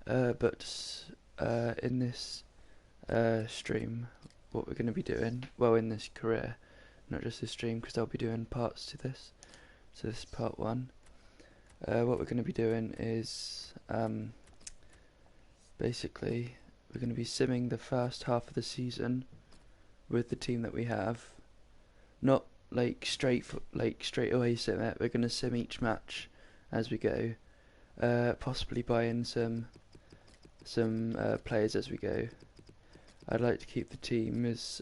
But in this stream, what we're going to be doing, well, in this career, not just this stream, because I'll be doing parts to this. So this is part one. What we're going to be doing is basically we're going to be simming the first half of the season with the team that we have. Not like straight away sim it. We're going to sim each match as we go. Possibly buy in some players as we go. I'd like to keep the team as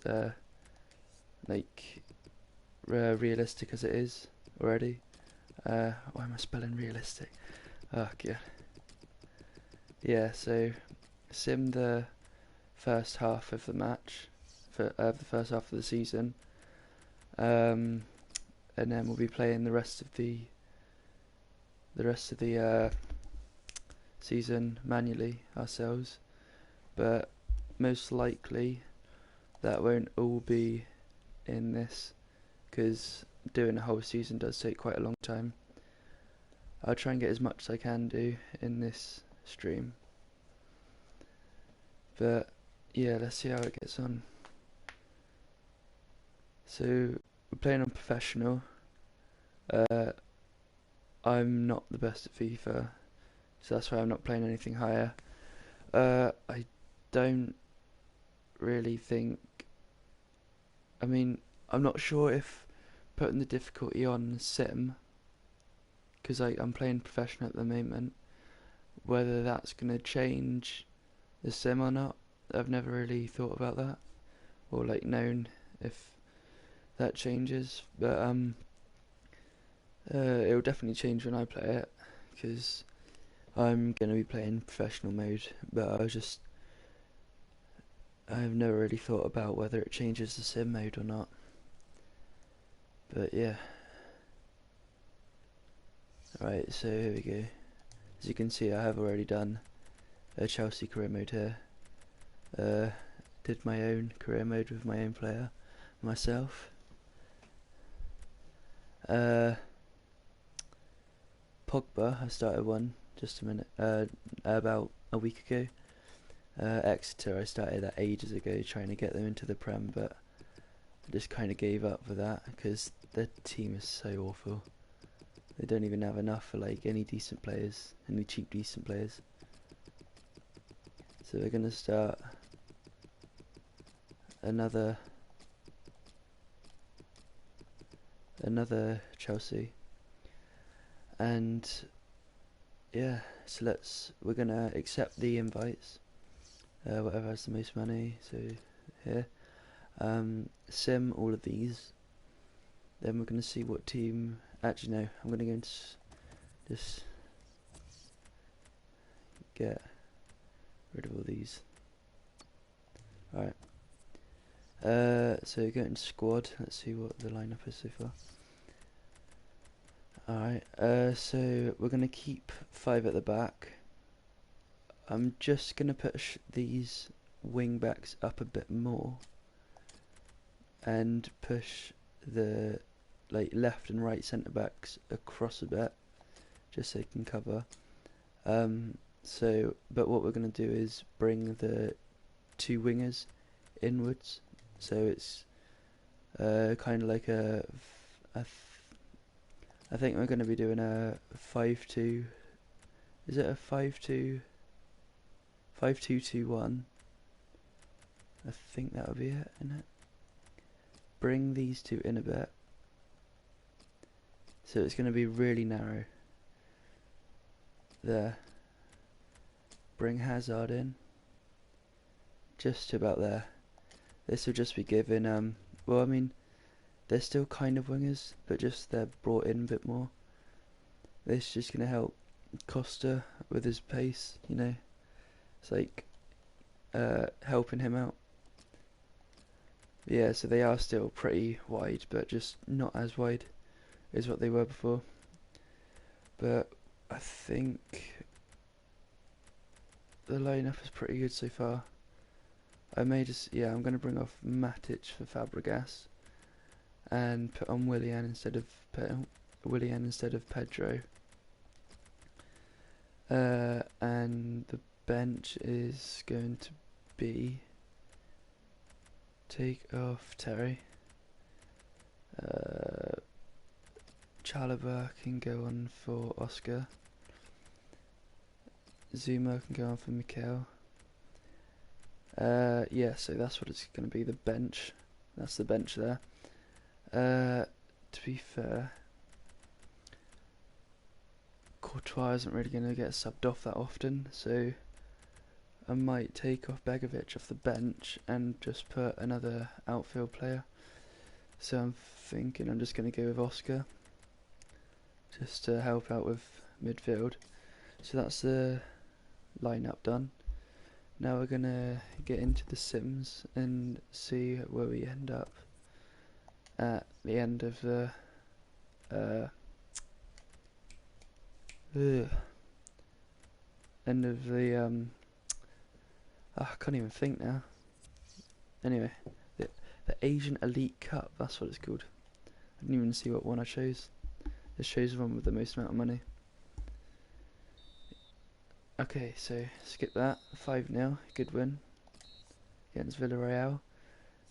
realistic as it is already. Why am I spelling realistic? Oh god. Yeah, so sim the first half of the match, for the first half of the season, and then we'll be playing the rest of the season manually ourselves. But most likely that won't all be in this, because doing a whole season does take quite a long time. I'll try and get as much as I can do in this stream, but yeah, let's see how it gets on. So we're playing on professional. I'm not the best at FIFA, so that's why I'm not playing anything higher. I don't really think, I mean, I'm not sure if putting the difficulty on sim, because I'm playing professional at the moment, whether that's going to change the sim or not. I've never really thought about that, or like known if that changes, but it'll definitely change when I play it, because I'm going to be playing professional mode, but I've never really thought about whether it changes the sim mode or not. But yeah. Right, so here we go. As you can see, I have already done a Chelsea career mode here. Did my own career mode with my own player, myself. Pogba, I started one just a minute, about a week ago. Exeter, I started that ages ago, trying to get them into the Prem, but I just kind of gave up with that because their team is so awful. They don't even have enough for like any decent players, any cheap decent players. So we're gonna start another Chelsea, and yeah, so we're gonna accept the invites, whatever has the most money. So here, sim all of these, then we're gonna see what team. Actually no, I'm gonna go and just get rid of all these. Alright, so go into squad. Let's see what the lineup is so far. Alright, so we're going to keep 5 at the back. I'm just going to push these wing backs up a bit more and push the left and right centre backs across a bit, just so they can cover. But what we're going to do is bring the 2 wingers inwards, so it's kind of like I think we're going to be doing a 5-2. Is it a 5-2? 5-2-2-1. I think that would be it, isn't it? Bring these 2 in a bit. So it's going to be really narrow. There. Bring Hazard in. Just about there. This will just be given, well, I mean, they're still kind of wingers, but just they're brought in a bit more. This is just going to help Costa with his pace, you know. It's like helping him out. Yeah, so they are still pretty wide, but just not as wide as what they were before. But I think the lineup is pretty good so far. I'm going to bring off Matic for Fabregas and put on Willian instead of Pedro. And the bench is going to be take off Terry. Chalobah can go on for Oscar. Zuma can go on for Mikel. Yeah, so that's what it's going to be, the bench. That's the bench there. To be fair, Courtois isn't really going to get subbed off that often, so I might take off Begovic off the bench and just put another outfield player. So I'm thinking I'm just going to go with Oscar, just to help out with midfield. So that's the lineup done. Now we're going to get into the Sims and see where we end up at the end of the I can't even think now. Anyway, the Asian Elite Cup, that's what it's called. I didn't even see what one I chose. It shows the one with the most amount of money. Okay, so skip that. 5-0, good win against Villarreal.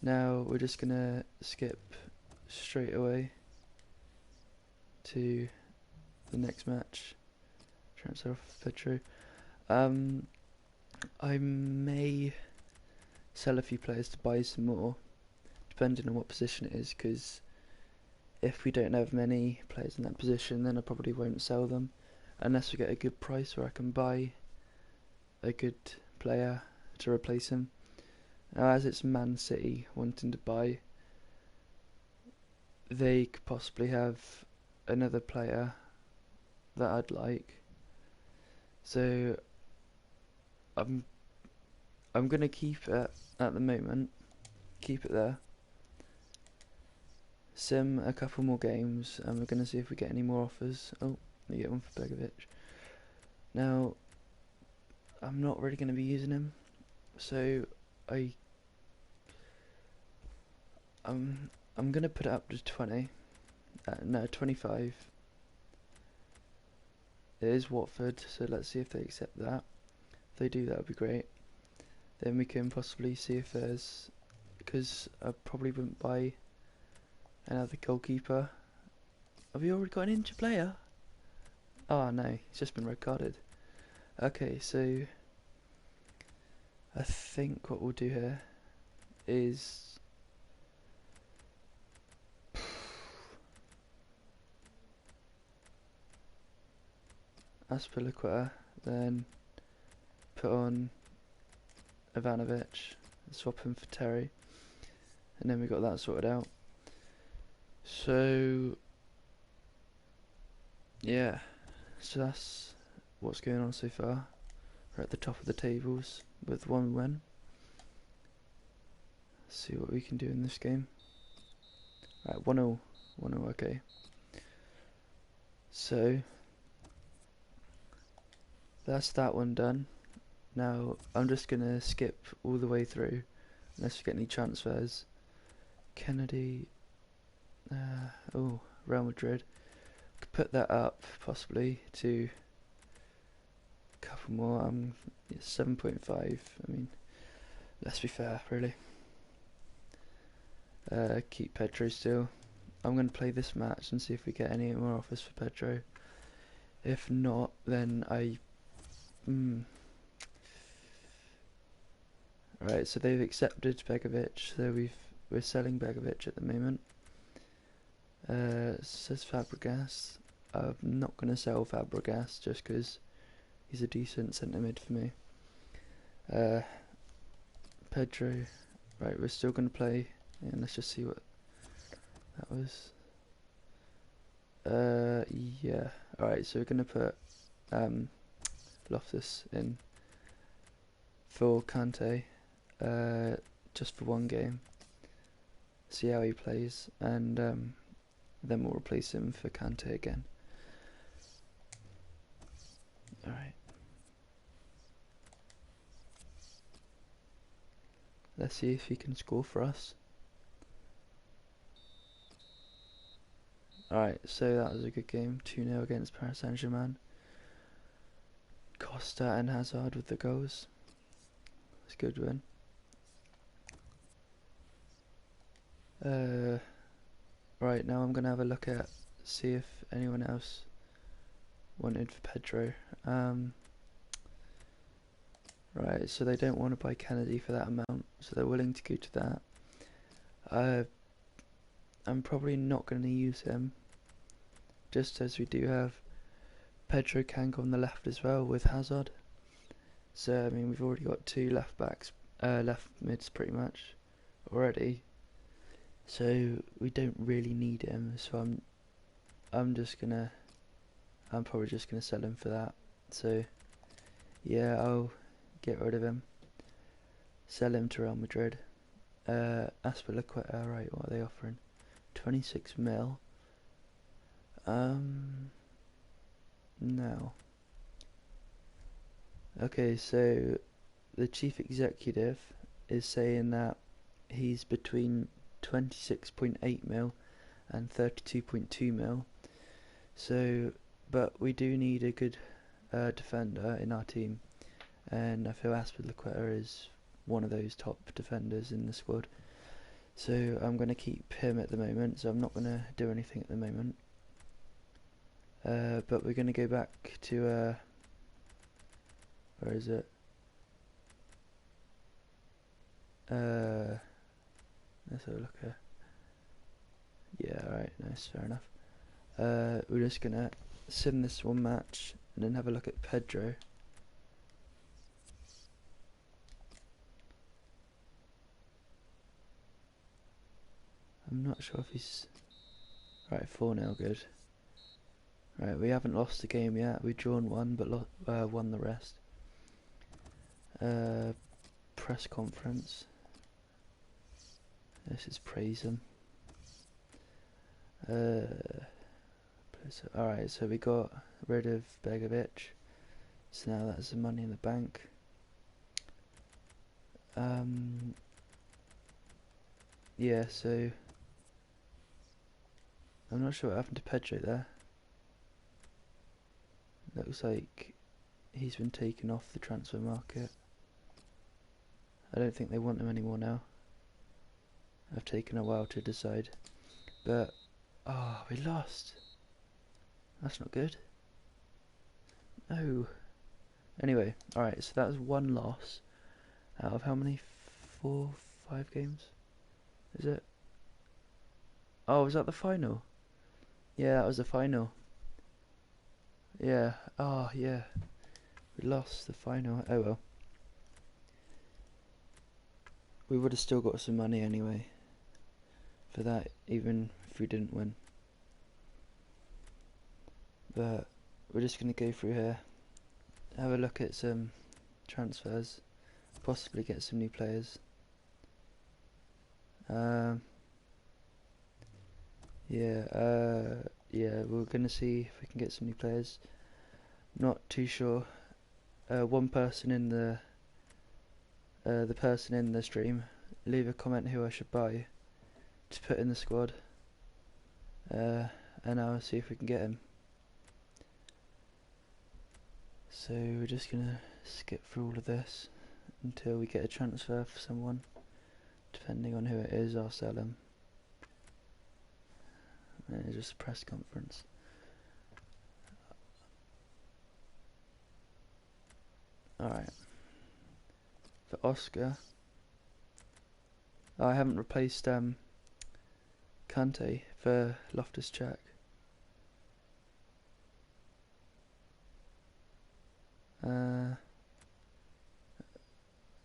Now we're just gonna skip straight away to the next match. Transfer off Pedro. I may sell a few players to buy some more, depending on what position it is, because if we don't have many players in that position, then I probably won't sell them unless we get a good price where I can buy a good player to replace him. Now, as it's Man City wanting to buy, they could possibly have another player that I'd like. So I'm gonna keep it at the moment. Keep it there. Sim a couple more games, and we're gonna see if we get any more offers. Oh, we get one for Begovic. Now, I'm not really gonna be using him, so I'm gonna put it up to 20. No, 25. It is Watford, so let's see if they accept that. If they do, that would be great. Then we can possibly see if there's, because I probably wouldn't buy another goalkeeper. Have we already got an injured player? Oh no, he's just been red carded. Okay, so I think what we'll do here is Aspilicueta, then put on Ivanovic, swap him for Terry, and then we got that sorted out. So yeah, so that's what's going on so far. We're at the top of the tables with one win. Let's see what we can do in this game. Right, 1-0, 1-0, okay. So that's that one done. Now I'm just gonna skip all the way through unless we get any transfers. Kennedy, oh, Real Madrid. Could put that up possibly to a couple more. 7.5. I mean, let's be fair, really. Keep Pedro still. I'm gonna play this match and see if we get any more offers for Pedro. If not, then Right, so they've accepted Begovic, so we're selling Begovic at the moment. Says Fabregas. I'm not going to sell Fabregas just because he's a decent centre mid for me. Pedro. Right, we're still going to play, and let's just see what that was. Yeah. Alright, so we're going to put Loftus in for Kante. Just for one game, see how he plays, and then we'll replace him for Kante again. Alright, let's see if he can score for us. Alright, so that was a good game, 2-0 against Paris Saint-Germain. Costa and Hazard with the goals. It's a good win. Right, now I'm gonna have a look at, see if anyone else wanted for Pedro. Right, so they don't want to buy Kennedy for that amount, so they're willing to go to that. I'm probably not going to use him, just as we do have Pedro can go on the left as well with Hazard. So I mean, we've already got two left backs, left mids pretty much already. So we don't really need him. So I'm probably just gonna sell him for that. So yeah, I'll get rid of him. Sell him to Real Madrid. Azpilicueta, right? What are they offering? 26 mil. No. Okay, so the chief executive is saying that he's between 26.8 mil and 32.2 mil. So, but we do need a good defender in our team, and I feel Azpilicueta is one of those top defenders in the squad. So I'm going to keep him at the moment, so I'm not going to do anything at the moment. But we're going to go back to, where is it? Let's have a look here. Yeah, alright, nice, fair enough. We're just going to sim this one match and then have a look at Pedro. I'm not sure if he's... Right, 4-0, good. Right, we haven't lost the game yet. We've drawn one, but won the rest. Press conference. This is praise him. Alright, so we got rid of Begovic. So now that's the money in the bank. Yeah, so I'm not sure what happened to Pedro there. Looks like he's been taken off the transfer market. I don't think they want him anymore now. I've taken a while to decide. But, oh, we lost. That's not good. No. Anyway, alright, so that was one loss out of how many? 4, 5 games? Is it? Oh, was that the final? Yeah, that was the final. Yeah, oh yeah. We lost the final. Oh well. We would have still got some money anyway for that, even if we didn't win. But we're just going to go through here, have a look at some transfers, possibly get some new players. Yeah, we're going to see if we can get some new players. Not too sure. One person in the person in the stream, leave a comment who I should buy to put in the squad, and I'll see if we can get him. So we're just gonna skip through all of this until we get a transfer for someone. Depending on who it is, I'll sell him. And it's just a press conference. Alright. For Oscar, I haven't replaced Kante for Loftus-Cheek.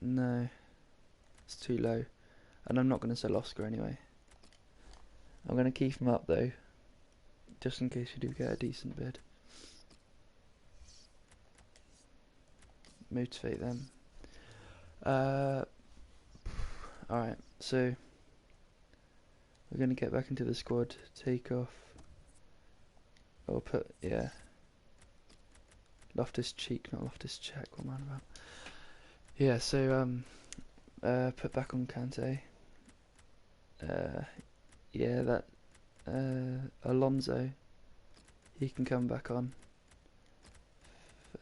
No, it's too low, and I'm not going to sell Oscar anyway. I'm going to keep him up though, just in case we do get a decent bid. Motivate them. Alright, so we're going to get back into the squad, take off, or put, yeah, Loftus-Cheek, not Loftus-Cheek, what am I on about? Yeah, so put back on Kante. Yeah, that Alonso, he can come back on.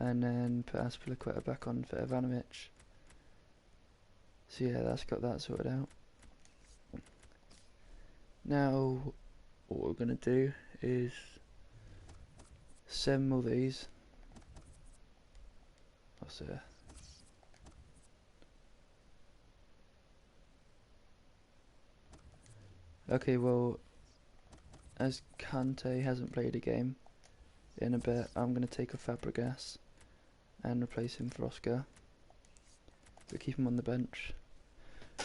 and then put Aspilicueta back on for Ivanovic. So yeah, that's got that sorted out. Now, what we're going to do is sim all these. What's there? Okay, well, as Kante hasn't played a game in a bit, I'm going to take off Fabregas and replace him for Oscar. But keep him on the bench,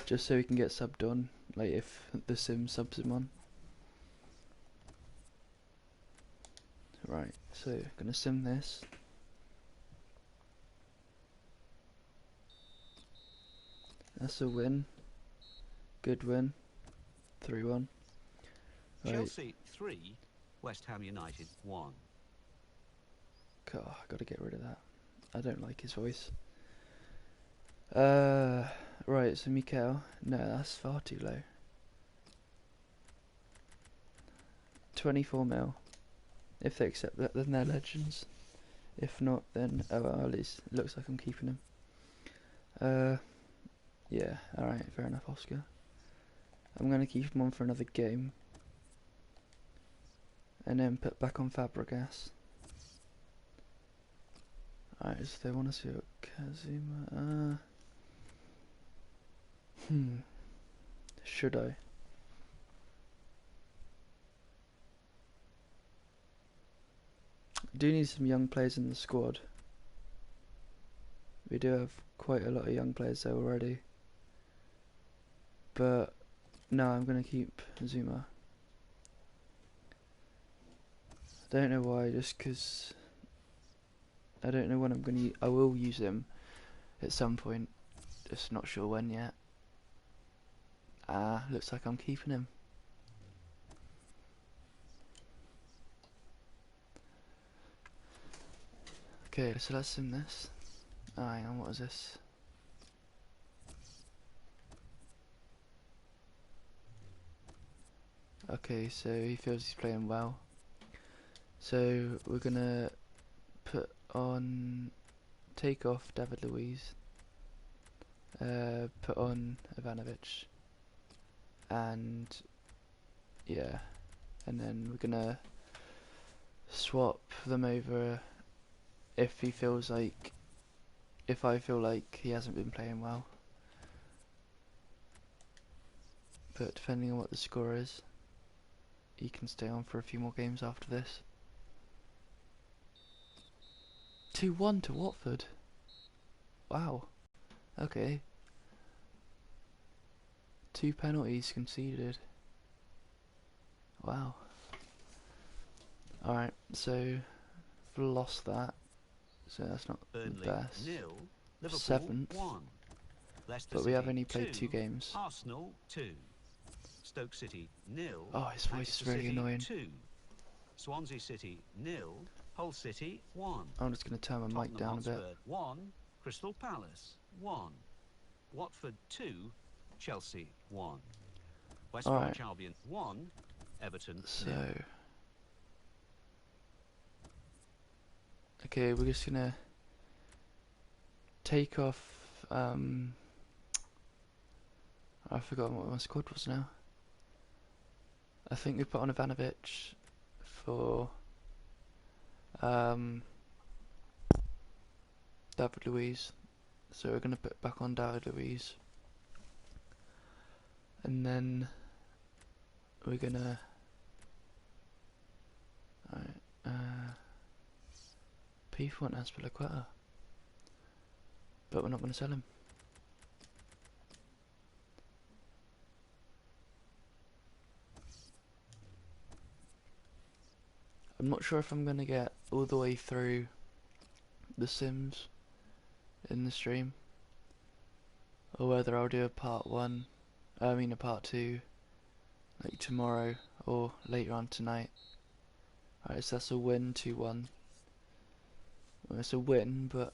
just so he can get subbed on, like if the sim subs him on. Right, so gonna sim this. That's a win. Good win. 3-1. Right. Chelsea 3, West Ham United 1. God, I gotta get rid of that. I don't like his voice. Right, so Mikel. No, that's far too low. 24 mil. If they accept that, then they're legends. If not, then oh well, at least it looks like I'm keeping him. Yeah, alright, fair enough, Oscar. I'm gonna keep him on for another game. And then put back on Fabregas. Alright, so they want to see what Kazuma. Should I? Do need some young players in the squad. We do have quite a lot of young players there already. But no, I'm gonna keep Zuma. Don't know why, just because I don't know when I'm gonna. I will use him at some point, just not sure when yet. Looks like I'm keeping him. Okay, so let's sim this. Oh, hang on, what is this? Okay, so he feels he's playing well. So we're gonna put on, take off David Luiz, put on Ivanovic, and yeah, and then we're gonna swap them over if he feels like, if I feel like he hasn't been playing well. But depending on what the score is, he can stay on for a few more games after this. 2-1 to Watford. Wow. Okay. 2 penalties conceded. Wow. Alright, so we've lost that. So that's not Burnley the best. 0, Liverpool 7th. 1. Leicester But we City have only played 2, 2 games. Arsenal 2. Stoke City 0. Oh, his voice is really annoying. 2. Swansea City 0. Hull City 1. I'm just going to turn my mic down a bit. 1. Crystal Palace 1. Watford 2. Chelsea 1. West Bromwich Albion 1. Everton 0. Okay, we're just gonna take off. I've forgotten what my squad was now. I think we put on Ivanovic for David Luiz. So we're gonna put back on David Luiz, and then we're gonna. People want Aspilicueta, but we're not going to sell him. I'm not sure if I'm going to get all the way through the Sims in the stream, or whether I'll do a part 2, like tomorrow or later on tonight. Alright, so that's a win, 2-1. Well, it's a win, but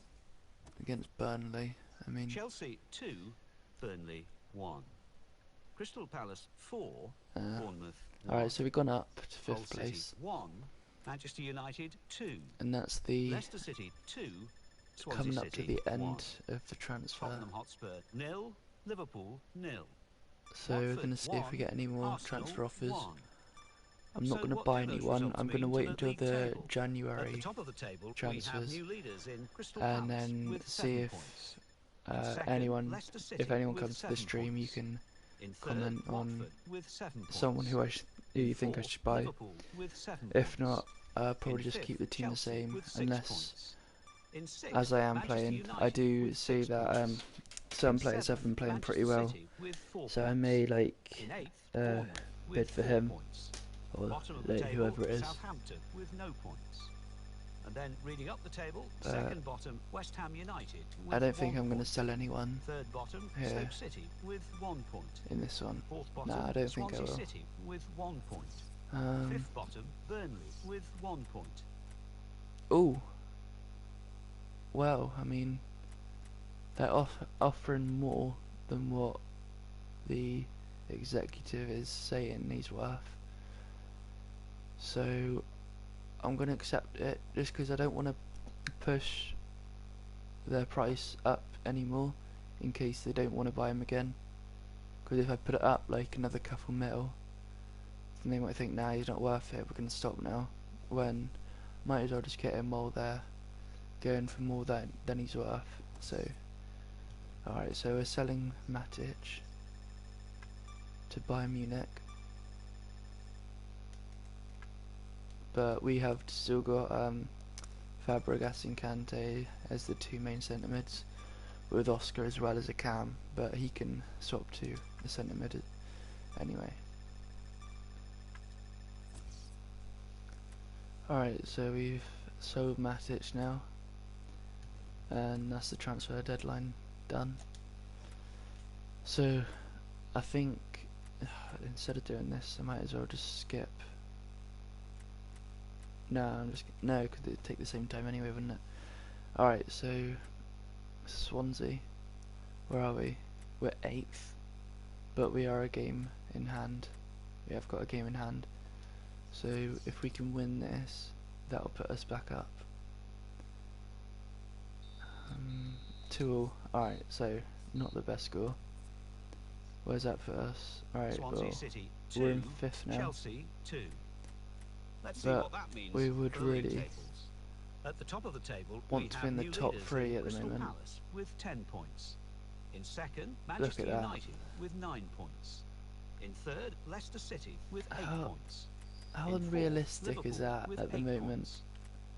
against Burnley. I mean, Chelsea 2, Burnley 1. Crystal Palace 4, Bournemouth 1. Alright, so we've gone up to 5th Hull place. City 1, Manchester United 2. And that's the Leicester City 2. Swansea coming up to City the 1. end of the transfer. Tottenham Hotspur 0. Liverpool 0. So we're going to see if we get any more Arsenal transfer offers. 1. I'm not So going to what buy do those anyone. results I'm going to mean wait the until league the table? At the January top of the table, transfers, we have new leaders in Crystal and Palace then with see 7 if points. In second, anyone, Leicester City if anyone with comes to the 7 stream, you points. can In third, comment on Watford with 7 points. someone who who you think I Fourth, should buy. Liverpool with 7 If points. not, I'll probably In just fifth, keep the team Chelsea the same, with 6 unless, points. In sixth, as I am Manchester playing, United I do with see 6 that points. some In players have seventh, been playing pretty Manchester well, City with 4 so I points. may In eighth, Bournemouth bid with for 4 him, points. or Bottom of the table, whoever it is. Southampton with no points. And then reading up the table, second bottom, West Ham United with I don't think 1 I'm going to point. sell anyone Third bottom, here Stoke City with 1 point. in this one. Fourth bottom, Nah, I don't think I Swansea will. City with 1 point. Fifth bottom, Burnley with 1 point. Oh, well, I mean, they're offering more than what the executive is saying he's worth. So I'm going to accept it, just because I don't want to push their price up anymore in case they don't want to buy him again. Because if I put it up like another couple mil, then they might think, nah, he's not worth it, we're going to stop now. When might as well just get him while they're going for more than he's worth. So, alright, so we're selling Matic to Bayern Munich. But we have still got Fabregas and Kante as the two main centre mids, with Oscar as well as a cam, but he can swap to the centre mid anyway. Alright, so we've sold Matic now, and that's the transfer deadline done. So I think instead of doing this, I might as well just skip. No, because it'd take the same time anyway, wouldn't it? Alright, so Swansea, where are we? We're 8th, but we are a game in hand. We have got a game in hand. So if we can win this, that'll put us back up. 2-2. Alright, so not the best score. Where's that for us? Alright, well, City, we're in 5th now. Chelsea 2. Let's see But what that means we would for the league really tables. At the top of the table, want we to have be in the new top leaders 3 in at the Crystal moment. Palace with 10 points. In second, Look Manchester at that. United with 9 points. In third, Leicester City with 8 points. How In fourth, unrealistic is Liverpool that with at the 8 moment? points.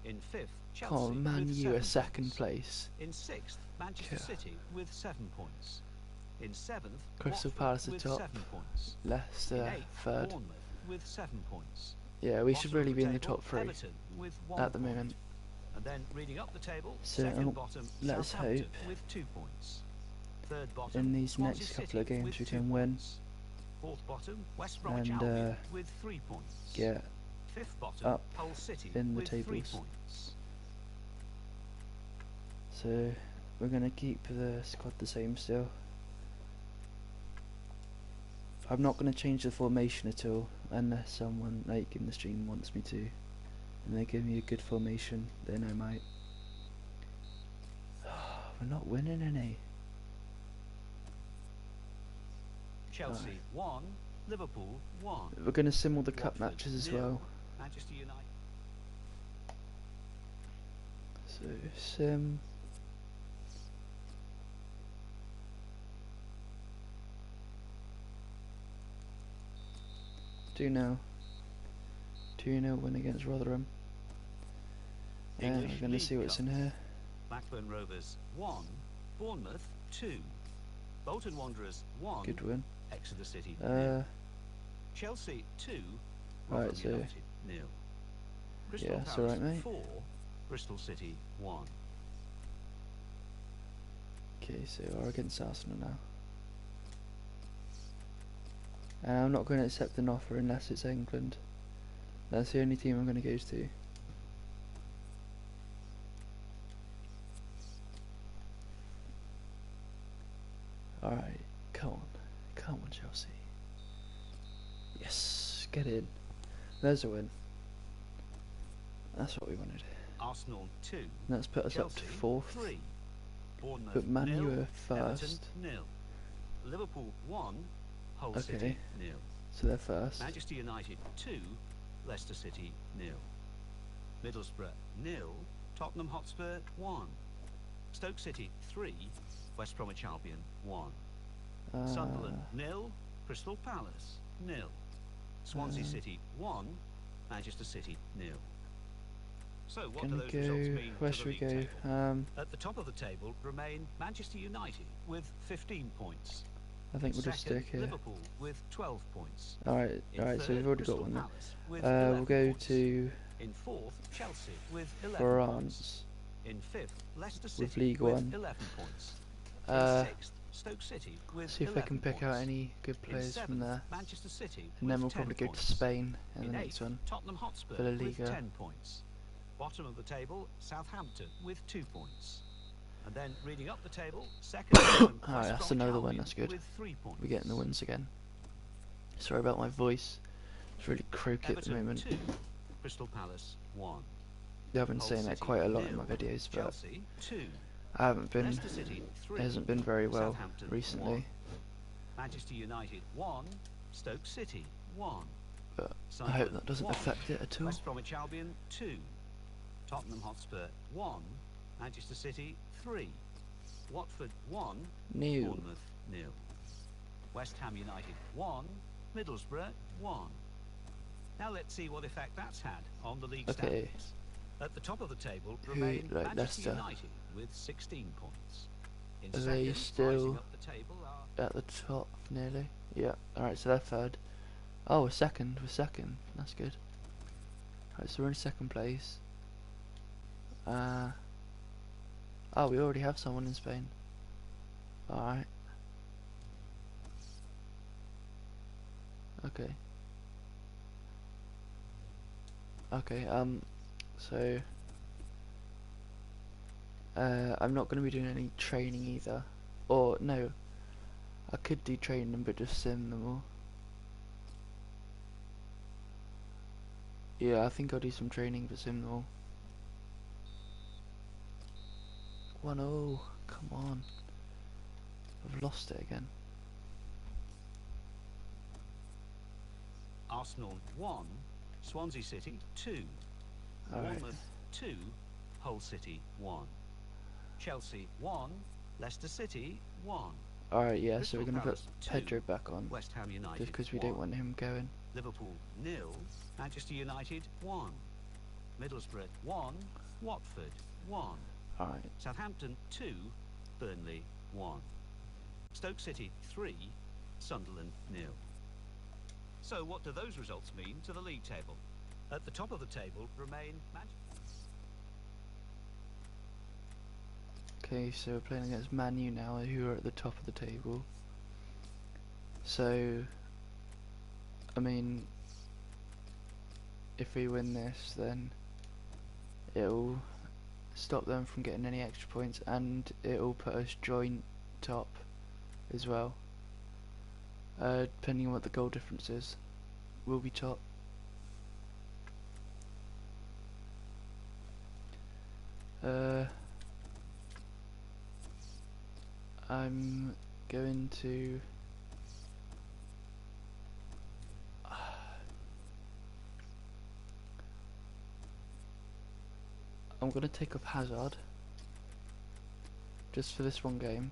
In fifth, Chelsea Come on, Man with U 7 are second points. place. In sixth, Manchester Yeah. City with 7 points. In seventh, Crystal Watford Palace with are top. 7 points. In Leicester eighth, 3rd. Bournemouth with 7 points. Yeah, we should Bottom of really be in the table, top 3 Everton with 1 at the point. moment. And then reading up the table, So, second bottom, let's Southampton hope with 2 points. Third bottom, in these Swansea next City couple of games with we 2 can win points. Fourth bottom, West Bromwich and Albion with 3 points. get Fifth bottom, up Hull City in the with 3 tables. points. So we're going to keep the squad the same still. I'm not going to change the formation at all unless someone like in the stream wants me to, and they give me a good formation, then I might. We're not winning any. Chelsea 1, Liverpool 1. We're going to sim all the cup Watford, matches as 0. well. Manchester United. So sim. Do now. 2-0 win against Rotherham. And English we're going to see League what's Cup. in here. Blackburn Rovers 1, Bournemouth 2. Bolton Wanderers 1, Good win. Exeter City 0. Uh, Chelsea 2, right, Rotherham so United 0. Crystal yeah, it's Palace alright, mate. 4, Bristol City 1. okay, so we're against Arsenal now. And I'm not going to accept an offer unless it's England. That's the only team I'm going to go to. Alright, come on Chelsea. Yes, get in. There's a win. That's what we wanted. Arsenal 2, And that's put us up to Chelsea 4th. 3, Bournemouth But Man U 0, are Everton first. 0, Liverpool 1, Hull Okay. City 0, So they're first. Manchester United 2, Leicester City 0, Middlesbrough 0, Tottenham Hotspur 1, Stoke City 3, West Bromwich Albion 1, Sunderland 0, Crystal Palace 0, Swansea City 1, Manchester City 0. So what do those results mean Where to should the we league go? table? At the top of the table remain Manchester United with 15 points. I think we'll just Second, stick here. Liverpool with 12 points. Alright, In alright, so third, we've already got Crystal one there. Palace with We'll 11 go points. to In fourth, Chelsea with 11 points. France In fifth, Leicester with City League with One. 11 points. In sixth, Stoke City with See if I 11 can pick points. out any good In players from seventh, there. Manchester City And with then we'll 10 probably go to points. Spain in In the eighth, next one. Tottenham Hotspur for La with Liga. 10 points. Bottom of the table, Southampton with 2 points. And then reading up the table, second, Alright, that's another one, that's good. with 3 points. We're getting the wins again. Sorry about my voice. It's really croaky at the Everton moment. 2, Crystal Palace 1. I've been Hull saying that City quite a lot in my 0, videos, but Chelsea 2, I haven't been. Leicester City 3, It hasn't been very well Southampton recently. 1, Manchester United 1, Stoke City 1. But I Sunderland hope that doesn't 1, affect it at all. West Bromwich Albion 2, Tottenham Hotspur 1, Manchester City 3, Watford 1, New. Bournemouth 0, West Ham United 1, Middlesbrough 1. Now let's see what effect that's had on the league Okay. standings. At the top of the table remain like Manchester Leicester. United with 16 points. In Are they second, still rising up the table are at the top nearly? Yeah. Alright, so they're third. Oh, we're second. We're second. That's good. Alright, so we're in second place. Oh, we already have someone in Spain. Alright. Okay. Okay, so I'm not going to be doing any training either. Or, no, I could do training but just sim them all. Yeah, I think I'll do some training but sim them all. 1-0, come on. I've lost it again. Arsenal 1, Swansea City 2, Alright. Bournemouth 2, Hull City 1, Chelsea 1, Leicester City 1, Alright, yeah, so Crystal we're going to put Palace 2, Pedro back on. West Ham United Just because we 1, don't want him going. Liverpool 0, Manchester United 1, Middlesbrough 1, Watford 1, Alright. Southampton 2, Burnley 1, Stoke City 3, Sunderland 0. So what do those results mean to the league table? At the top of the table remain Okay, so we're playing against Man U now, who are at the top of the table. So, I mean, if we win this, then it'll stop them from getting any extra points, and it'll put us joint top as well. Depending on what the goal difference is, we'll be top. I'm going to I'm going to take off Hazard just for this one game,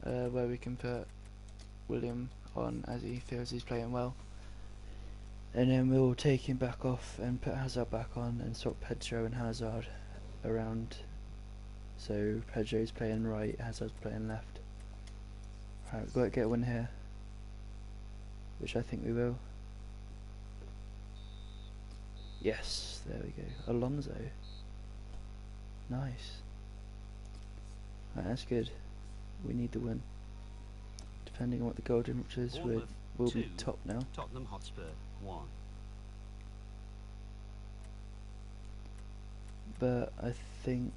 where we can put William on as he feels he's playing well, and then we'll take him back off and put Hazard back on and swap Pedro and Hazard around, so Pedro's playing right, Hazard's playing left. Right, we've got to get one here, which I think we will. Yes, there we go. Alonso. Nice. Right, that's good. We need the win. Depending on what the goal difference is, we'll be top now. Tottenham Hotspur 1. But I think,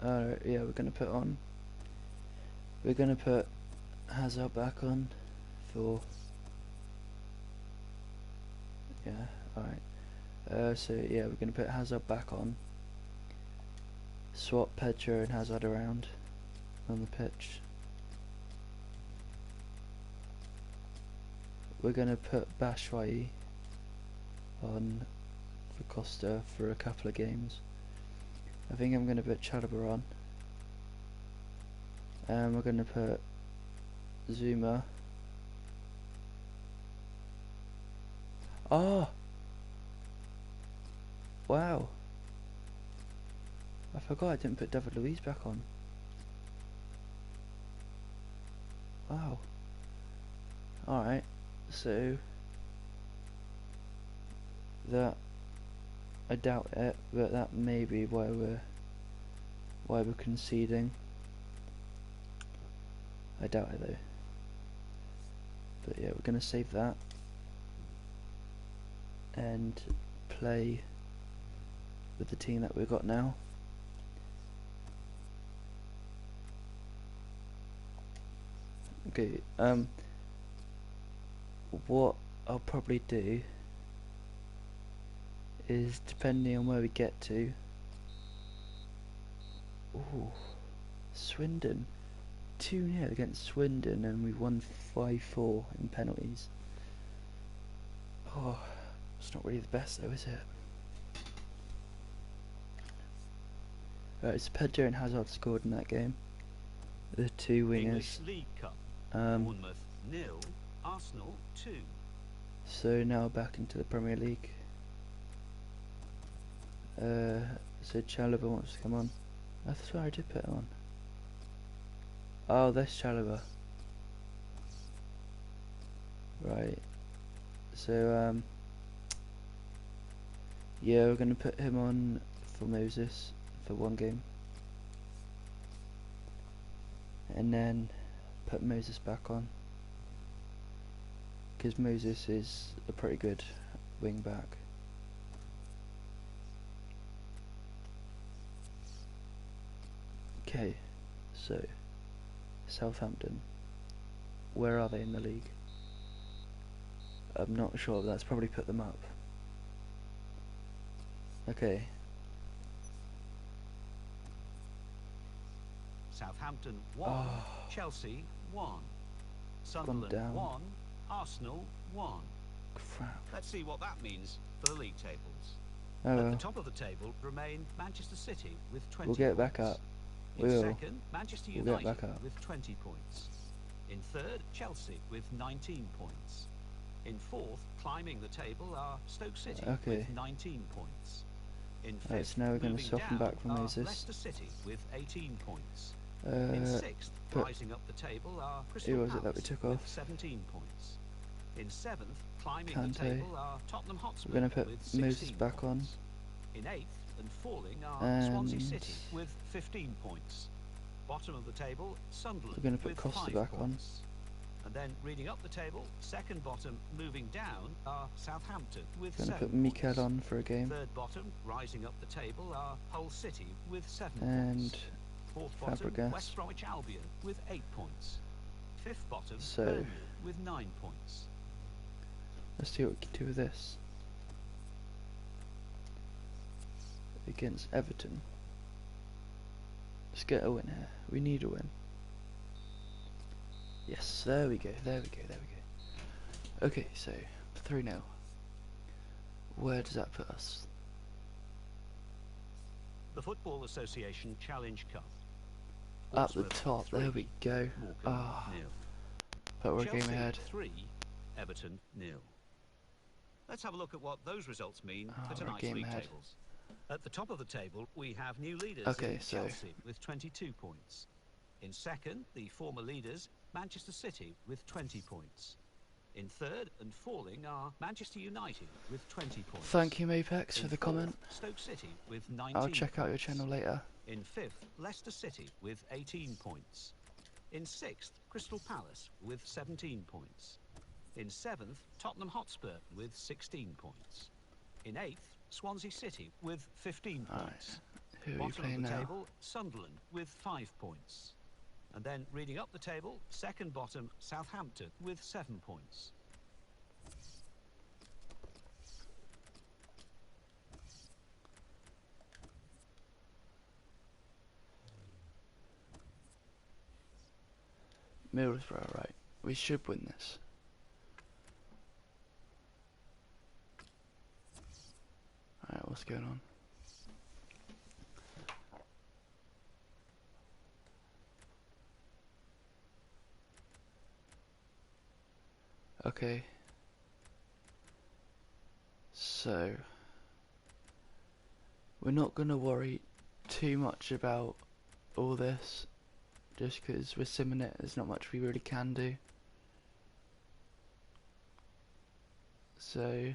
yeah, we're gonna put Hazard back on for, yeah, alright. So yeah, we're going to put Hazard back on. Swap Pedro and Hazard around on the pitch. We're going to put Batshuayi on for Costa for a couple of games. I think I'm going to put Chalobah on. And we're going to put Zuma. Oh! Wow! I forgot I didn't put David Luiz back on. Wow. Alright, so that, I doubt it, but that may be why we're conceding. I doubt it though. But yeah, we're gonna save that and play with the team that we've got now. Okay, what I'll probably do is, depending on where we get to. Ooh, Swindon 2-0 against Swindon, and we won 5-4 in penalties. Oh, it's not really the best though, is it? Right, so Pedro and Hazard scored in that game. The two wingers. English League Cup. Bournemouth 0, Arsenal 2. So now back into the Premier League. So Chalobah wants to come on. I swear I did put it on. Oh, that's Chalobah. Right. So yeah, we're gonna put him on for Moses for one game, and then put Moses back on, because Moses is a pretty good wing back. Okay, so Southampton, where are they in the league? I'm not sure, but that's probably put them up. Okay. Southampton 1, Chelsea 1, Sunderland down. 1, Arsenal 1. Crap. Let's see what that means for the league tables. Oh At well. the top of the table remain Manchester City with 20 We'll get points. back up. In We will. second, Manchester We'll get United back up. with 20 points. In third, Chelsea with 19 points. In fourth, climbing the table, are Stoke City Okay. with 19 points. In fifth, Right, so now we're going to moving soften down, back from are Moses. Leicester City with 18 points. In sixth, but rising up the table, are Crystal who was Palace it that we took with off? 17 points. In seventh, climbing Kante. the table, are Tottenham Hotspur We're going to put with 16 Moses back on. points. In eighth and falling are Swansea And City with 15 points. Bottom of the table, Sunderland we're going to put with Costa 5 back on. points. And then reading up the table, second bottom moving down are Southampton with We're going 7 to put Mikel points. on for a game. Third bottom, rising up the table, are Hull City with 7 And points. Fourth bottom, Fabregas. West Bromwich Albion with 8 points. Fifth bottom, So- Burnley with 9 points. Let's see what we can do with this. Against Everton. Let's get a win here. We need a win. Yes, there we go, there we go, there we go. Okay, so 3-0. Where does that put us? The Football Association Challenge Cup. Up the Portsmouth top, 3, there we go. Morecambe Ah, 0. but we're a Chelsea game ahead. 3, Everton 0. Let's have a look at what those results mean Oh, for we're a tonight's game league ahead. tables. At the top of the table, we have new leaders Okay, in so- Chelsea with 22 points. In second, the former leaders, Manchester City with 20 points. In third and falling are Manchester United with 20 points. Thank you, Mapex, In for the fourth, comment. Stoke City with 19 I'll check out your points. channel later. In fifth, Leicester City with 18 points. In sixth, Crystal Palace with 17 points. In seventh, Tottenham Hotspur with 16 points. In eighth, Swansea City with 15 Alright, points. who are we Bottom of playing the now? table, Sunderland with 5 points. And then reading up the table, second bottom, Southampton with 7 points. Middlesbrough, right. We should win this. Alright, what's going on? Okay. So, we're not going to worry too much about all this, just because we're simming it, there's not much we really can do. So,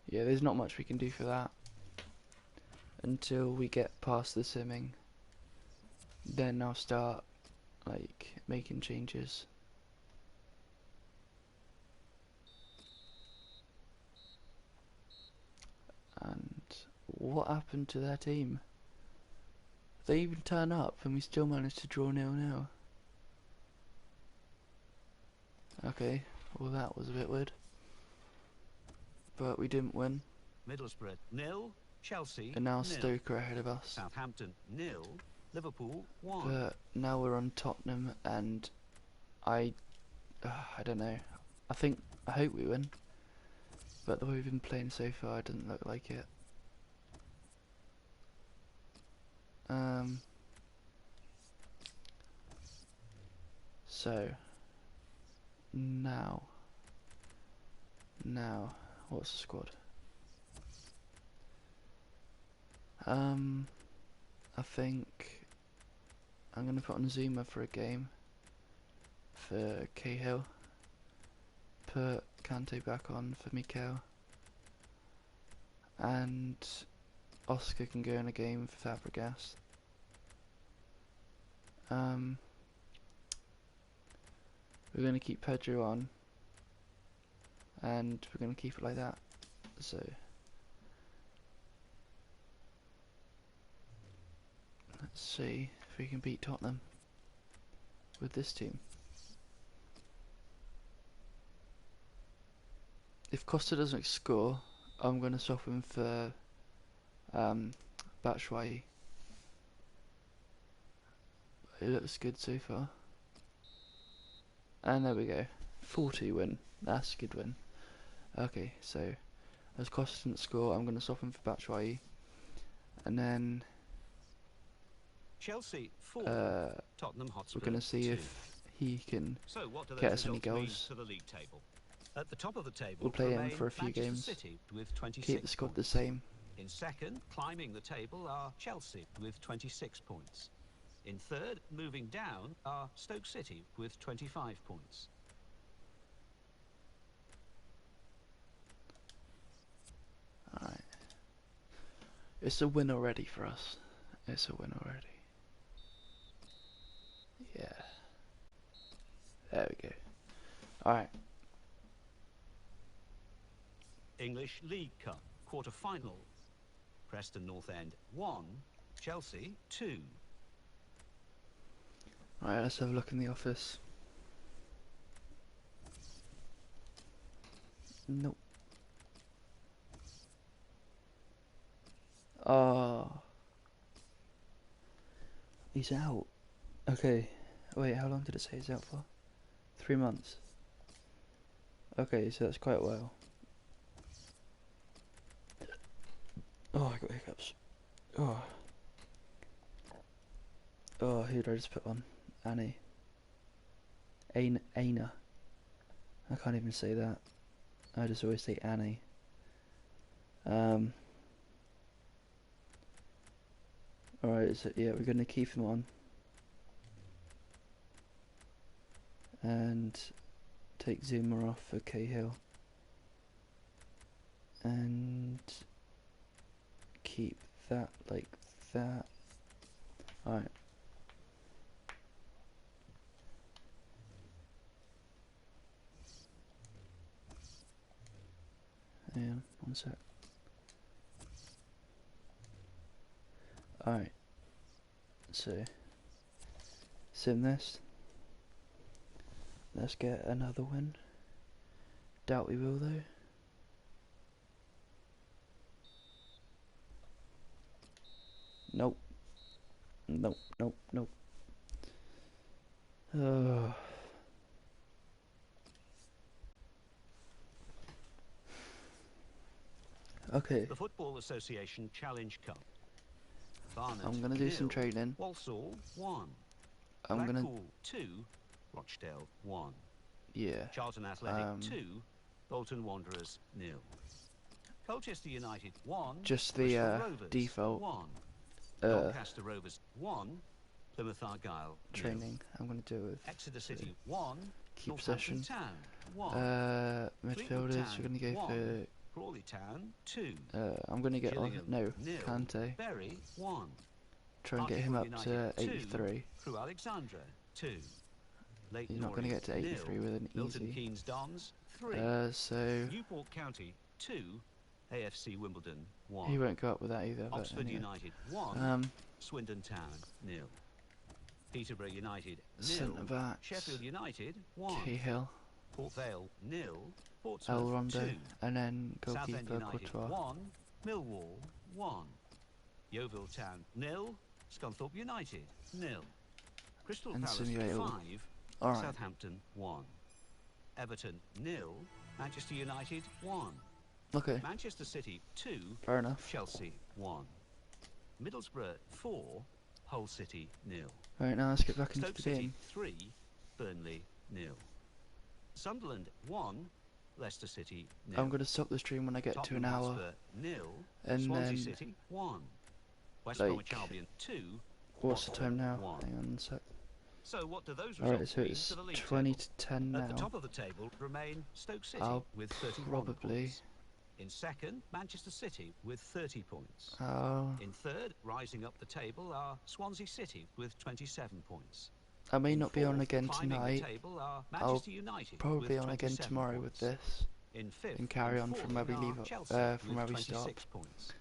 yeah, there's not much we can do for that until we get past the simming. Then I'll start, like, making changes. And what happened to their team? They even turn up and we still managed to draw 0-0. Okay, well that was a bit weird. But we didn't win. Middlesbrough 0, Chelsea And now 0. Stoke are ahead of us. Southampton 0, Liverpool 1. But now we're on Tottenham and I don't know. I hope we win. But the way we've been playing so far, it doesn't look like it. So now, what's the squad? I think I'm gonna put on Zuma for a game for Cahill. Put Kante back on for Mikel. And Oscar can go in a game for Fabregas. We're going to keep Pedro on. And we're going to keep it like that. So let's see if we can beat Tottenham with this team. If Costa doesn't score, I'm going to swap him for Batshuayi. It looks good so far. And there we go. 40 win. That's a good win. Okay, so as Costa doesn't score, I'm going to swap him for Batshuayi. And then Chelsea 4, Tottenham Hotspur we're going to see 2. if he can So what do get those us any results mean goals. to the league table? At the top of the table, We'll play him remain for a few Manchester games. City with 26 Keep the squad the points. same. In second, climbing the table, are Chelsea with 26 points. In third, moving down, are Stoke City with 25 points. Alright. It's a win already for us. It's a win already. Yeah. There we go. Alright. English League Cup quarter-final. Preston North End 1, Chelsea 2. Alright, let's have a look in the office. Nope. Oh. He's out. Okay. Wait, how long did it say he's out for? 3 months. Okay, so that's quite a while. Oh, I got hiccups. Oh. Oh, who did I just put on? Annie. Aina. I can't even say that. I just always say Annie. Alright, so yeah, we're gonna keep him on. And take Zuma off for Cahill. And keep that like that. Alright. Hang on, one sec. Alright. So, sim this. Let's get another win. Doubt we will though. Nope. Nope, nope, nope. Oh. Okay, The Football Association Challenge Cup. Barnet I'm gonna do some 0, training. Walsall 1, I'm gonna, Blackpool 2, Rochdale 1, yeah, Charlton Athletic 2, Bolton Wanderers 0, Colchester United 1, just the Bristol Rovers default 1, Doncaster Rovers 1, Plymouth Argyle 0, training. I'm gonna do it with Exeter City 1, key Northampton possession. Town 1, Fleetwood Midfielders, we're Town gonna go 1, for. Crawley Town 2, I'm gonna get off. Gillingham No, 0, Kante. Bury 1, Try and get him Hartlepool up United to 2, 83. Crewe Alexandra 2, He's Leyton not gonna Orient get to 83 0, with an Milton easy. Keynes Dons 3, So Newport County 2, AFC Wimbledon 1, he won't go up with that either. But Oxford anyway. United 1, Swindon Town 0, Peterborough United 0, Centre backs. Sheffield United 1, Cahill, Port Vale 0, El Portsmouth Rondo, 2, and then Southend goalkeeper United Courtois. 1, Millwall 1, Yeovil Town 0, Scunthorpe United 0, Crystal And Palace simulate all. 5, Alright, Southampton 1, Everton 0, Manchester United 1, okay, Manchester City 2, fair enough. Chelsea 1, Middlesbrough 4, Hull City 0, Right, now let's get back into Stoke the City game. 3, Burnley 0, Sunderland 1, Leicester City 0. I'm gonna stop the stream when I get to an Tottenham hour, Hotspur 0, and Swansea then City 1, West like, Bromwich Albion 2, what's the Watford time now? 1. Hang on a sec. So what do those Alright, results so mean it's for the league 20 table? to 10 At the now. top of the table remain Stoke City I'll with 31 probably. points. In second, Manchester City with 30 points. Oh, In third, rising up the table are Swansea City with 27 points. I may In not be on fourth, again climbing tonight. the table are I'll Manchester United probably with on again 27 tomorrow points. with this, In fifth, and carry and on from where we falling leave are up, Chelsea from with where we 26 stop. points.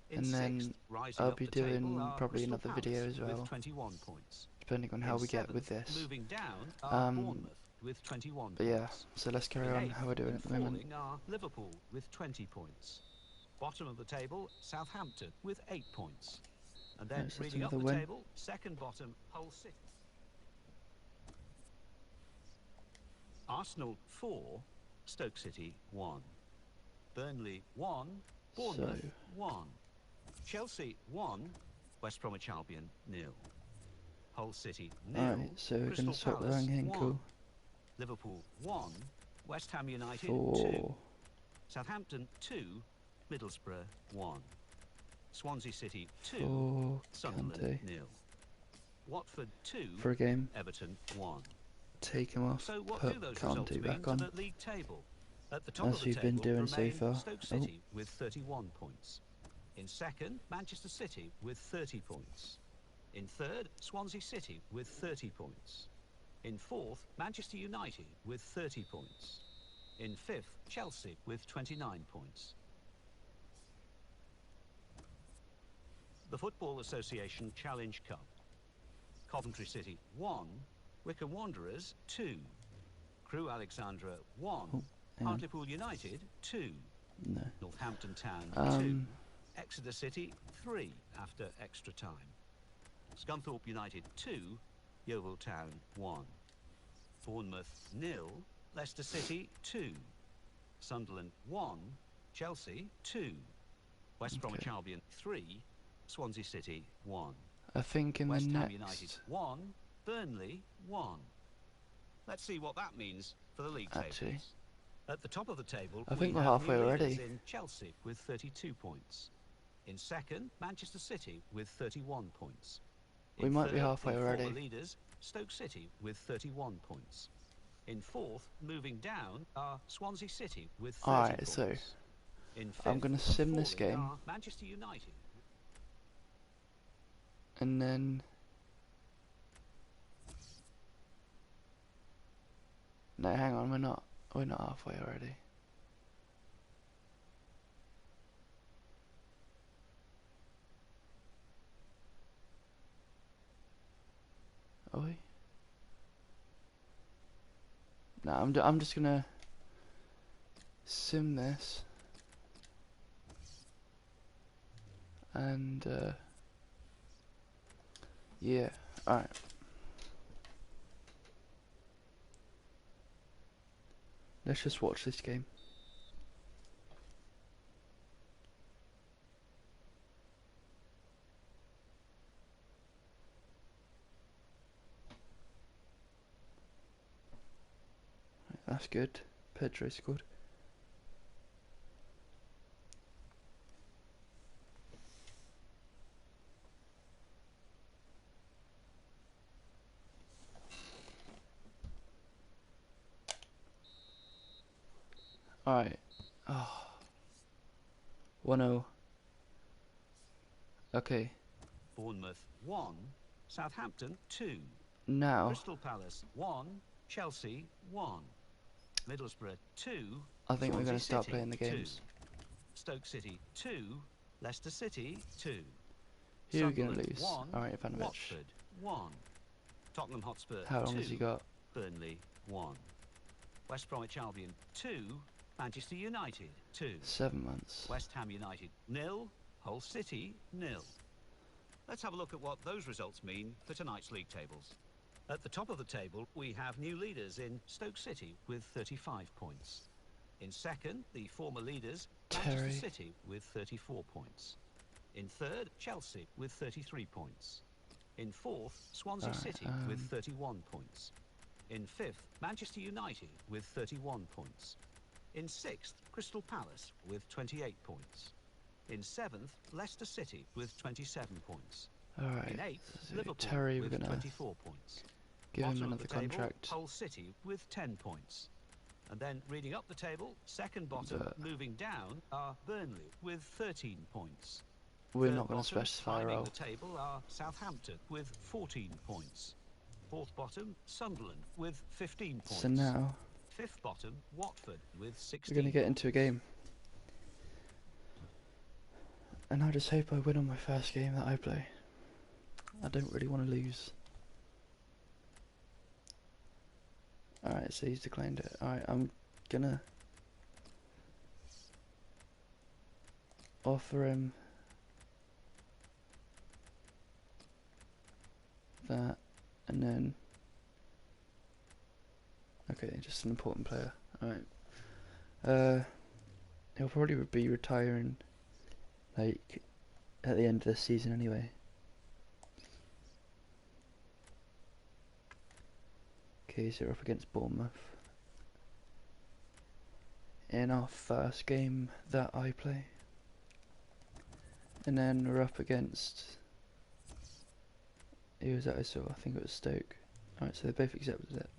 In And then sixth, rising I'll up be the table doing are probably Crystal another video Palace as well, with 21 points. depending on how In we get seventh, with this. moving down are Bournemouth with 21 But yeah, points. so let's carry In on eighth how we're doing and at the moment. falling are Liverpool with 20 points. Bottom of the table, Southampton with 8 points. And then Right, so that's reading up the another win. table, second bottom, Hull City. Arsenal 4, Stoke City 1. Burnley 1, Bournemouth 1. Chelsea 1, West Bromwich Albion 0. Hull City 0, Alright, so we're Crystal gonna swap the Palace Ranghenko 1. Liverpool 1, West Ham United 2. for Southampton 2, Middlesbrough 1. Swansea City 2, for Sunderland Kante 0. Watford 2, for a game. Everton 1. Take him off. So what Put do those results Kante mean back to on. the league table? At the top As of the we've been table doing so remain far. Stoke City with 31 points. In second, Manchester City with 30 points. In third, Swansea City with 30 points. In fourth, Manchester United with 30 points. In fifth, Chelsea with 29 points. The Football Association Challenge Cup. Coventry City 1, Wycombe Wanderers 2, Crewe Alexandra 1, Oh, hang on. Hartlepool United 2, No. Northampton Town 2, Um, Exeter City 3 after extra time, Scunthorpe United 2, Yeovil Town 1, Bournemouth 0, Leicester City 2, Sunderland 1, Chelsea 2, West Bromwich Okay. Albion 3, Swansea City 1. I think in West the Ham United next. 1, Burnley 1. Let's see what that means for the league Actually, tables. At the top of the table, I think we we're have halfway new leaders already. in Chelsea with 32 points. In second, Manchester City with 31 points. We In might be third, halfway the already. former leaders, Stoke City with 31 points. In fourth, moving down, are Swansea City with 30 Alright, points. so In fifth, I'm gonna and sim this falling game, are Manchester United. and then no, hang on, we're not halfway already. Are we? No, I'm just gonna sim this, and yeah, alright. Let's just watch this game. That's good. Pedro scored. Alright. Oh. 1-0. Okay. Bournemouth 1, Southampton 2. Now, Crystal Palace 1, Chelsea 1. Middlesbrough 2, I think we're Swansea going to start City, playing the 2. games. Stoke City 2, Leicester City 2. Who are we going Sunderland to lose? 1, Alright, Ivanovic. Watford 1. Tottenham Hotspur How long 2, has he got? Burnley 1. West Bromwich Albion 2, Manchester United 2. 7 months. West Ham United 0, Hull City 0. Let's have a look at what those results mean for tonight's league tables. At the top of the table, we have new leaders in Stoke City with 35 points. In second, the former leaders, Terry. Manchester City with 34 points. In third, Chelsea with 33 points. In fourth, Swansea City with 31 points. In fifth, Manchester United with 31 points. In sixth, Crystal Palace with 28 points. In seventh, Leicester City with 27 points. Alright. In eighth, So Liverpool Terry, we're with going to 24 points. give him Bottom of another the table, contract. Hull City with 10 points. And then reading up the table, second bottom But moving down are Burnley with 13 points. we're Third not going to bottom, specify a climbing role. the table are Southampton with 14 points. Fourth bottom, Sunderland with 15 points. So now, Fifth bottom, Watford with 16. we're going to get into a game. And I just hope I win on my first game that I play. I don't really want to lose. Alright, so he's declined it. Alright, I'm gonna offer him that, and then okay, just an important player. Alright. He'll probably be retiring like at the end of this season anyway. Okay, so we're up against Bournemouth in our first game that I play. And then we're up against, who was that I saw? I think it was Stoke. Alright, so they both accepted it.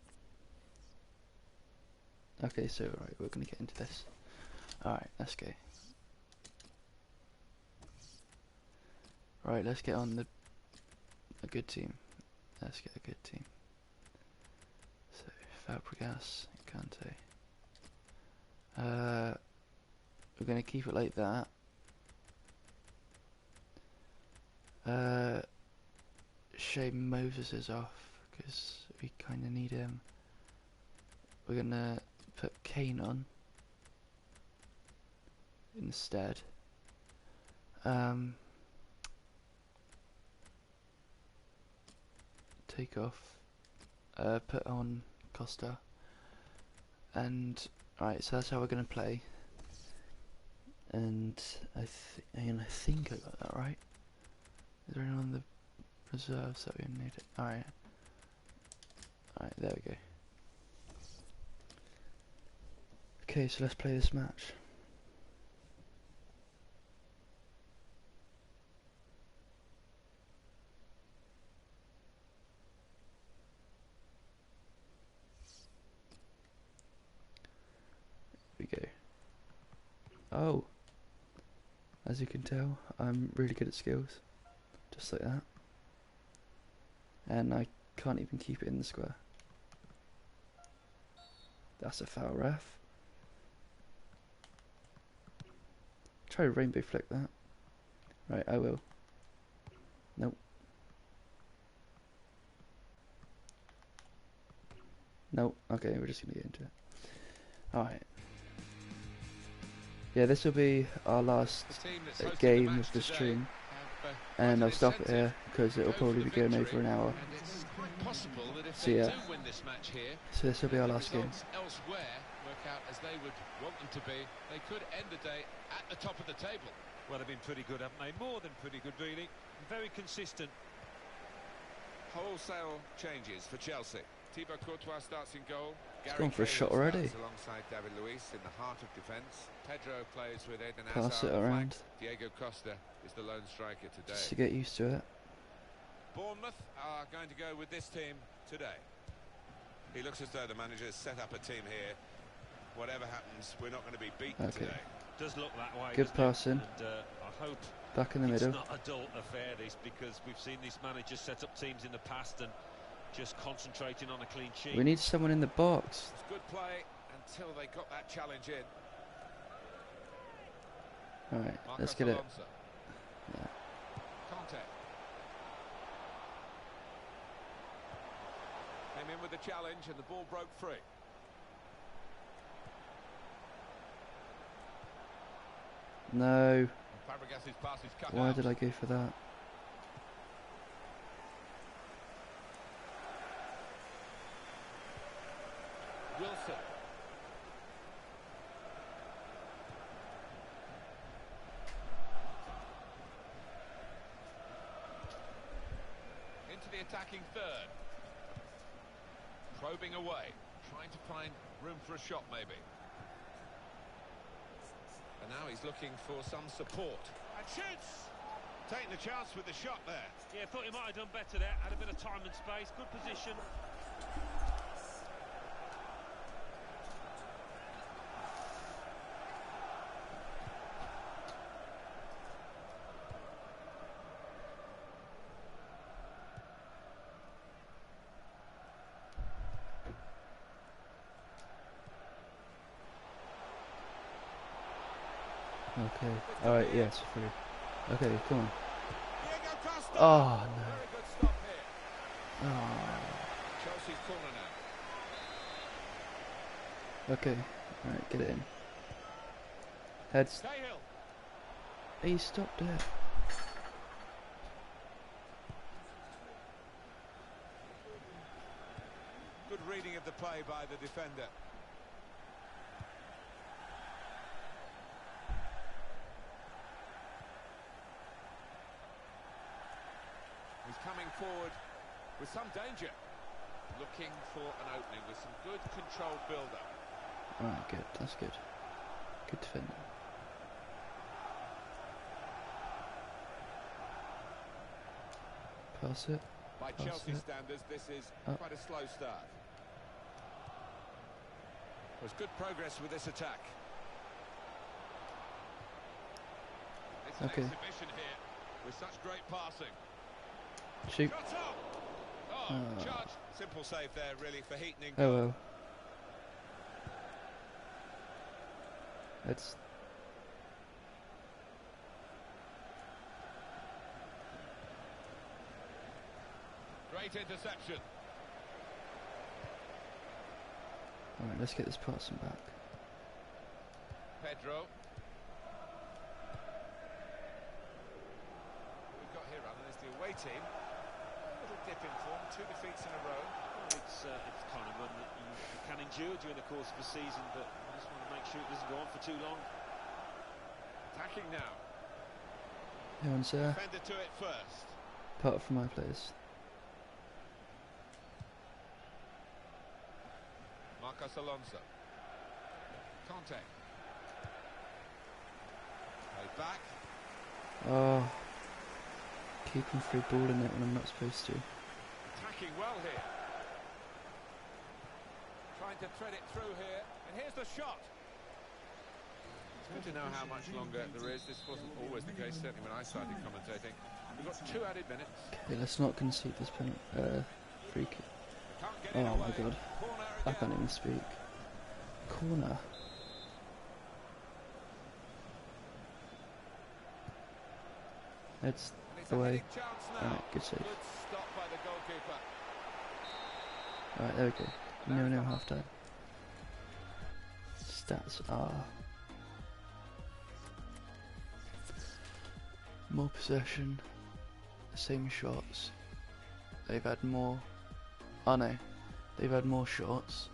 Okay, so right, we're going to get into this. Alright, let's go. Right, let's get on a good team. Let's get a good team. So, Fabregas, Kante. We're going to keep it like that. Shane Moses is off because we kind of need him. We're going to put Kane on instead. Take off. Put on Costa. And right, so that's how we're going to play. And I think I got that right. Is there anyone on the reserves that we need? Alright. Alright, there we go. Okay, so let's play this match. Here we go. Oh! As you can tell, I'm really good at skills. Just like that. And I can't even keep it in the square. That's a foul, ref. Try to rainbow flick that. Right, I will. Nope. Nope. Okay, we're just gonna get into it. Alright. Yeah, this will be our last game of the stream. And I'll stop it here because it'll probably be going over an hour. So yeah. So this will be our last game. out as they would want them to be, they could end the day at the top of the table. Well, they've been pretty good, haven't they? More than pretty good, really. Very consistent. Wholesale changes for Chelsea. Thibaut Courtois starts in goal. He's gone for a shot already. Alongside David Luiz in the heart of defence. Pedro plays with Eden Pass Hazard it around. Diego Costa is the lone striker today. Just to get used to it. Bournemouth are going to go with this team today. He looks as though the manager's set up a team here. Whatever happens, we're not going to be beaten today. Does look that way. Good passing. And I hope back in the middle. It's not a dull affair, this, because we've seen this manager set up teams in the past and just concentrating on a clean sheet. We need someone in the box. It's good play until they got that challenge in. Alright, let's get it. Yeah. Conte. Came in with the challenge and the ball broke free. No. Fabregas's pass is cut Why out. did I go for that? Wilson. Into the attacking third. Probing away. Trying to find room for a shot, maybe. And now he's looking for some support. And shoots! Taking the chance with the shot there. Yeah, thought he might have done better there. Had a bit of time and space. Good position. Okay. Alright, yes, free. Okay, come on. Diego Costa! Oh, no. Very good stop here. Oh. Chelsea's corner now. Okay. Alright, get it in. Heads. Cahill. He stopped it. Good reading of the play by the defender. He's coming forward with some danger. Looking for an opening with some good controlled build-up. Alright, good. That's good. Good defending. Pass it. By Pass Chelsea it. standards, this is Up. quite a slow start. There's good progress with this attack. It's an Okay. exhibition here with such great passing. Shoot. Shot up! Oh, charge. Simple save there, really, for Heaton. Oh well. It's Great interception. alright, let's get this passing back. Pedro. We've got here, Alan, is the away team. A little dip in form, 2 defeats in a row. Well, it's kind of one that you can endure during the course of the season, but I just want to make sure it doesn't go on for too long. Attacking now. No one's there. Defender to it first. Apart from my players. Marcos Alonso. Conte. Played back. Oh. Keeping free ball in it when I'm not supposed to. Attacking well here. Trying to thread it through here. And here's the shot. It's good to know how much longer there is. This wasn't always the case, certainly when I started commentating. We've got 2 added minutes. Okay, let's not concede this free kick. Can't get it Oh my away. god. Corner I again. can't even speak. Corner. It's And it's the a way. heading chance now. Alright, good save. Good stop by the goalkeeper. Alright, there we go. 0-0 half time. Stats are more possession, the same shots. They've had more. Oh no, they've had more shots.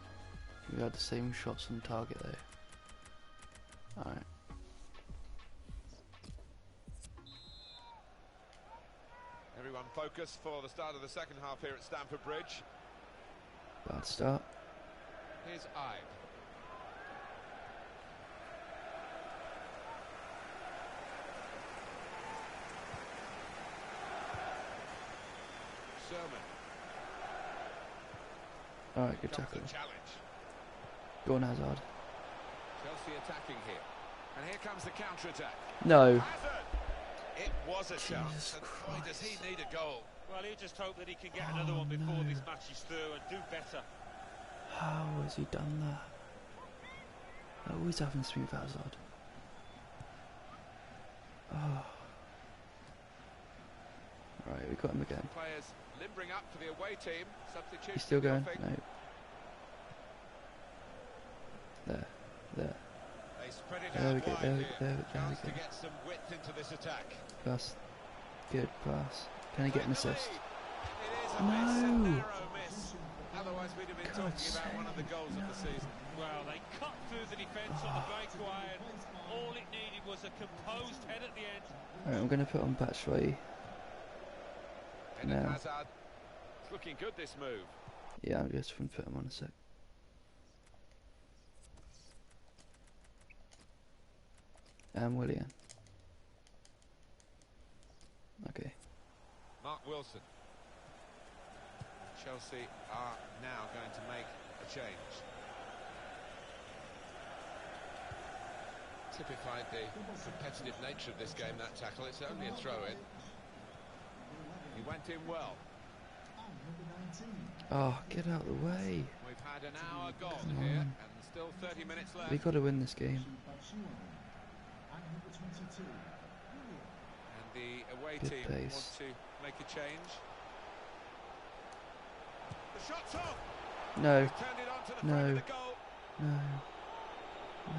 We had the same shots on target though. Alright. Everyone focused for the start of the second half here at Stamford Bridge. Bad start. Here's Ibe. Sherman. Alright, good Comes the tackle. challenge. Go on, Hazard. Chelsea attacking here. And here comes the counter-attack. No. Hazard! It was a chance. Jesus And boy, does he need a goal. Well, he just hope that he can get another one before this match is through and do better. How has he done that? That always happens to me with Hazard. Oh. Right, we got him again. Players limbering up for the away team. Substitution. He's still going? nothing. No. There. There. They spread it There out we go, wide there we here. go, there we go, Chance there we to go. get some width into this attack. Pass. Good pass. Can he get an assist? It is a No. miss, a narrow miss. Otherwise we'd have been God's talking about one of the goals of the season. Well, they cut through the defence on the breakaway, and all it needed was a composed head at the end. Alright, I'm going to put on Batshuayi. Eden No. Hazard. It's looking good, this move. Yeah, I'm just going to put him on a sec. And Willian. Okay. Mark Wilson. Chelsea are now going to make a change. Typified the competitive nature of this game, that tackle. It's only a throw-in. He went in well. Oh, get out of the way. We've had an hour gone Come here, on. and still 30 minutes left. We got to win this game. And the away Good team pace. want to make a change. The shot's off! No. He's turned it onto the No. front of the goal. No. No.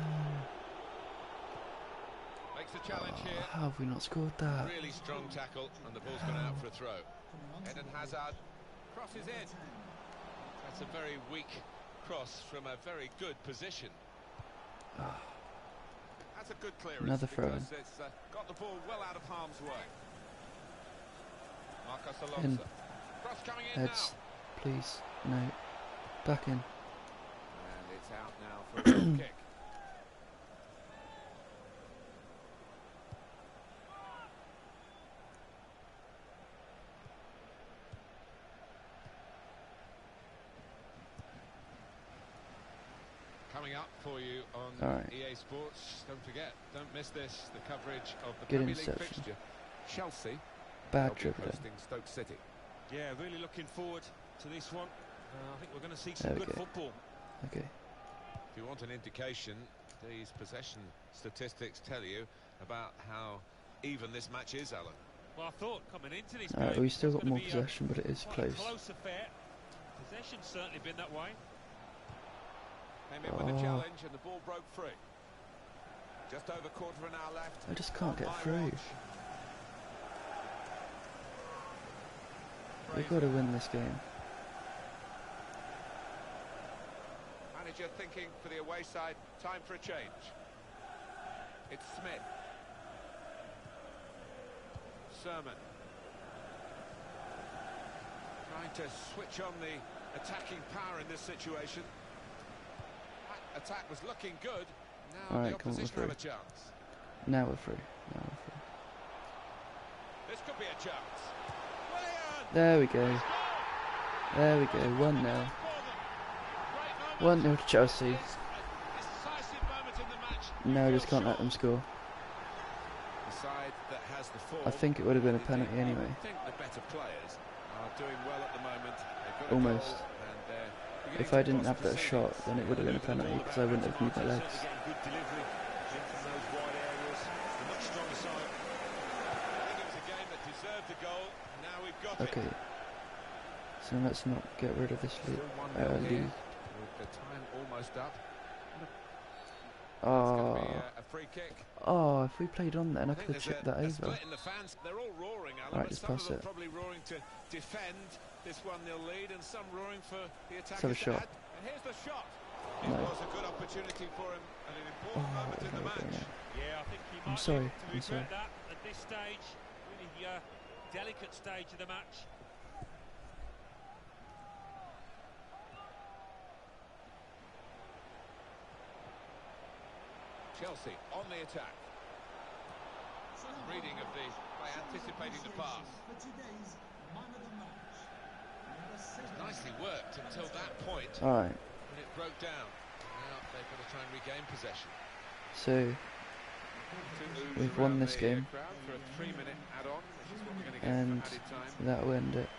Makes the challenge here. How have we not scored that? Really strong tackle, and the ball's gone out for a throw. Eden Hazard crosses in. That's a very weak cross from a very good position. That's a good clearance. Another throw in. because it's got the ball well out of harm's way. Marcos Alonso. In. Cross coming in Heads. Please. No. Back in. now. And it's out now for a goal kick. Coming up for you on Alright. EA Sports. Don't forget, don't miss this, the coverage of the Good Premier League interception. fixture. Chelsea Bad will be dribbling. hosting Stoke City. Yeah, really looking forward to this one. I think we're going to see some There we good go. football. Okay. If you want an indication, these possession statistics tell you about how even this match is, Alan. Well, I thought coming into this Alright, game, we still it's got gonna more be possession, but it is quite a close. close affair. Possession's certainly been that way. Came in with a Oh. challenge and the ball broke free. Just over quarter of an hour left. I just can't on get my through. watch. We've got to win this game. Manager thinking for the away side, time for a change. It's Smith. Sermon. Trying to switch on the attacking power in this situation. That attack was looking good. Now All the right, come on, we're opposition have a through. chance. Now we're through. Now we're through. This could be a chance. Willian! There we go. There we go. 1-0. 1-0 to Chelsea. Decisive moment in the match. No, just can't let them score. The side that has the form. I think it would have been a penalty Indeed, anyway. I think the better players are doing well at the moment. They've got a Almost. goal and they're beginning If to I didn't cross have that proceedings. shot, then it would have been a penalty because I wouldn't have moved my legs. Certainly getting good delivery in from those wide areas. A much stronger side. I think it was a game that deserved a goal. Now we've got Okay. it. So let's not get rid of this Still 1-0 here, lead. with the time almost up. It's Oh, going to be a free kick. oh! If we played on then, I I could think have there's chipped that a over. split in the fans. They're all roaring, Alan, Right, but just some of pass them it. probably roaring to defend this 1-0 lead, and some roaring for the have a attackers to shot. add. And here's the shot. It No. was a good opportunity for him and an important moment in the there we go match. now. Yeah, I think he I'm might sorry, be I'm able to sorry. regret that at this stage. Really delicate stage of the match. Chelsea on the attack. Reading of the by anticipating the pass. It was nicely worked until that point Alright, when it broke down. Now they've got to try and regain possession. so we've won this game, Crowd for a 3-minute add-on, which is what we're going to get and for added time. that'll end it.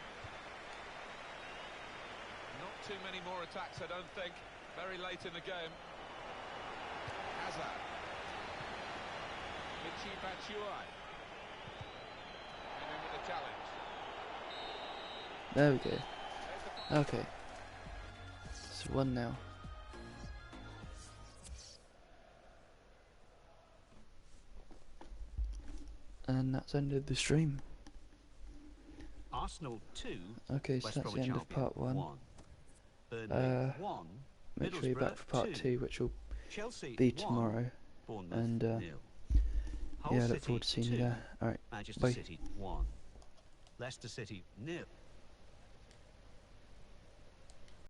Not too many more attacks, I don't think. Very late in the game. Hazard. Michi Batshuayi. And in with the challenge. There we go. There's the Okay. It's 1-0. And that's ended the stream. Arsenal 2, Okay, so West that's the Bromwich end of Albion part 1. 1. Burnley 1, Make sure you're back for part 2, which will Chelsea be 1, tomorrow. Bournemouth And 0. Hull yeah, I look City forward to seeing 2, you there. Alright, Manchester bye. City 1. Leicester City 0.